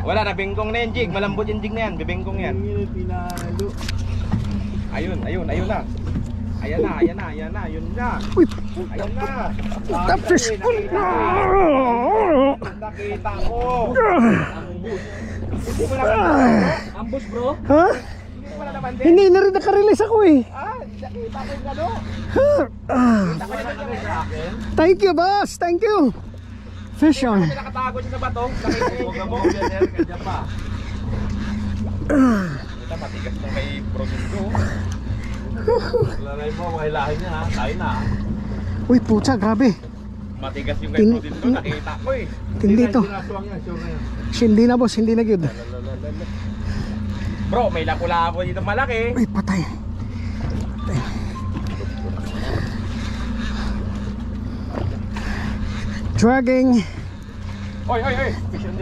Wala na, bengkong na yan, jig. Malambot yung jig na yan, bibengkong yan. Pinalo. Ayun na. Ayan na, yun na. Uy, Ayun na. the fish pool. Nakita ko. Hindi mo naman Ambush bro. Ha? Hindi mo naman din. Hindi na rin nakarelease ako eh. Nakita ko yung gano. Thank you, boss. Thank you. Fish on. Nakatago siya sa bato. Nakita mo. Kanya pa. Ito matigas nung kay Provisto. Lalay mo, mahilahin niya ha. Tayo na. Uy, pucha, grabe. Matigas yung kay Provisto. Nakita ko eh. Tindi to. Hindi na, boss. Hindi na good. Bro, may lapu-lapo dito malaki. Uy, patay. Dragging. Oy.